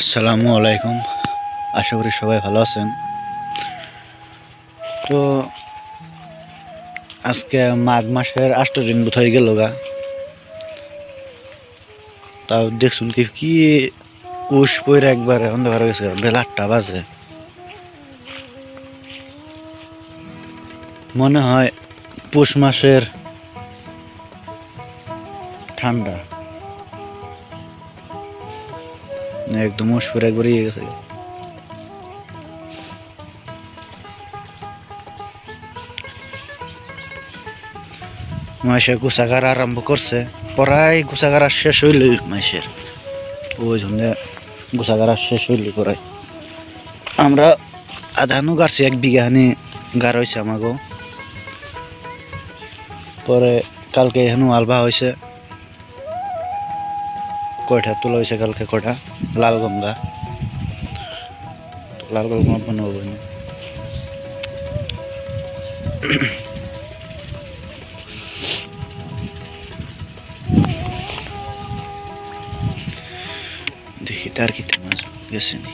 আসসালামু আলাইকুম, আশা করি সবাই ভালো আছেন। তো আজকে মাঘ মাসের 8 দিন হয়ে গেল গা। তাও দেখছুন কি উস পইরা একবারে অন্ধকার হয়ে গেছে, বেলা 8টা বাজে। মনে হয় পৌষ মাসের ঠান্ডা, একদম উস পইরা একবার ইয়ে গেছে। মাসে গোছাগার আরম্ভ করছে, প্রায় গোছাগার শেষ হইল মাসের। ওই জন্য গোছাগার শেষ হইল প্রায়। আমরা আধানু গাড়ছি, 1 বিঘা হানি গাড় হয়েছে আমাগো। পরে কালকে এখানে আলবা হয়েছে, কয়টা তোলা হয়েছে কালকে, কয়টা লালগঙ্গা বানাবো। দেখি তার কি মাছ গেছে নি।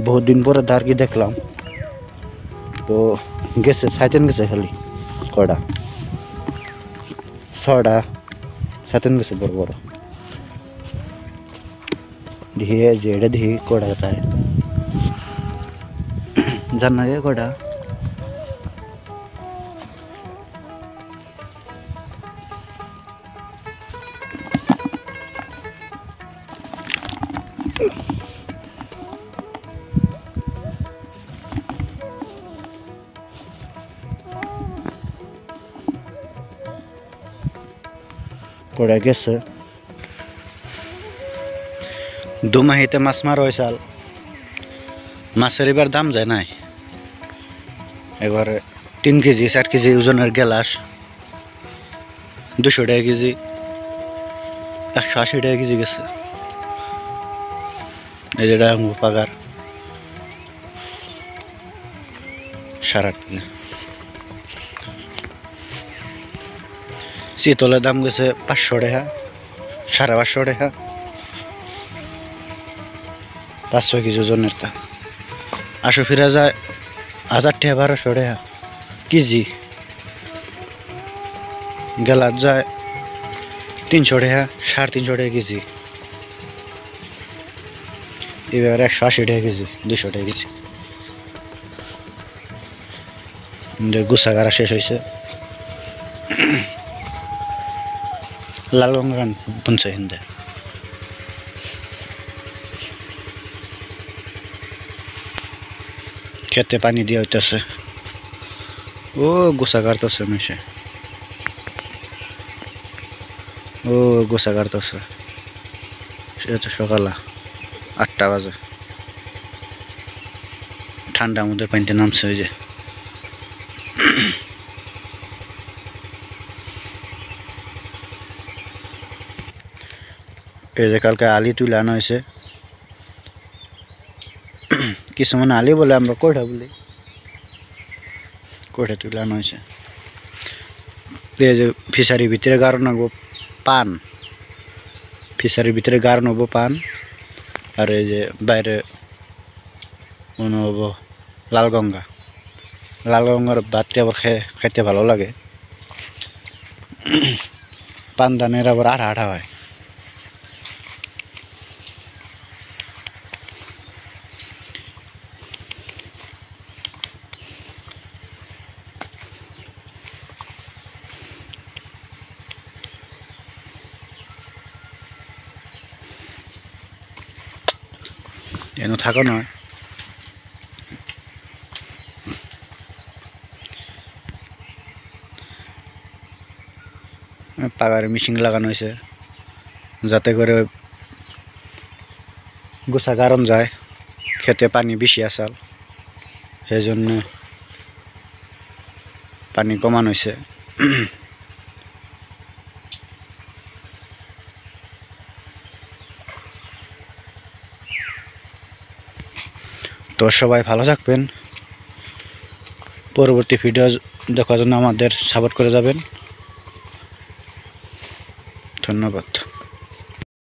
बहुत दिन पर धार की देखलाम, तो গেছে সাইতেন গেছে খালি কয়টা 6টা সাইতেন গেছে বড় বড়। দেখি যে এটা দেখি কয়টা তাই জান না কয়টা। পড়ে গেছে দুমাহিতে মাছ মারা হয়েছাল, মাছের এবার দাম যায় নাই। এবারে 3 কেজি 4 কেজি ওজনের গেলাস 200 টাকা কেজি, 180 টাকা কেজি গেছে। এই যেটা পাগার 8.5 টাকা। শীতলের দাম গেছে 500 টাকা, 550 টাকা, 500 কেজি ওজনের। তা আসো ফিরা যায় 1000 টাকা 1200 টাকা কেজি। গেলাত যায় 300 টাকা 350 টাকা কেজি। এবার 180 টাকা কেজি, 200 টাকা কেজি। গোছাগারা শেষ হয়েছে। লালগঙ্গা বুনছে হিন্দে, খেতে পানি দিয়ে হইতেছে। ও গোসা কাটতেছে মেশে, ও গোসা কাটতেছে। সে তো সকালে 8টা বাজে, ঠান্ডার মধ্যে পানিতে নামছে। ওই যে এই যে কালকে আলি তুলে আনা হয়েছে। কিছুমান আলি বলে, আমরা কয়টা বলি, কয়টা তুলে আনা হয়েছে। এই যে ফিশারির ভিতরে গাড়ো নাগবো পান, ফিশারির ভিতরে গাড়ো নেবো পান। আর এই যে বাইরে মনে হবো লালগঙ্গা, লালগঙ্গার ভাতটি আবার খাইতে ভালো লাগে। পান দানের আবার আঠা আঠা হয়। এনে থাকা নয়। পাগারে মেশিন লাগানো হয়েছে যাতে করে গোছা গারণ যায়, খেতে পানি বেশি আসাল সেই জন্য পানি কমানো হয়েছে। তো সবাই ভালো থাকবেন, পরবর্তী ভিডিও দেখার জন্য আমাদের সাপোর্ট করে যাবেন। ধন্যবাদ।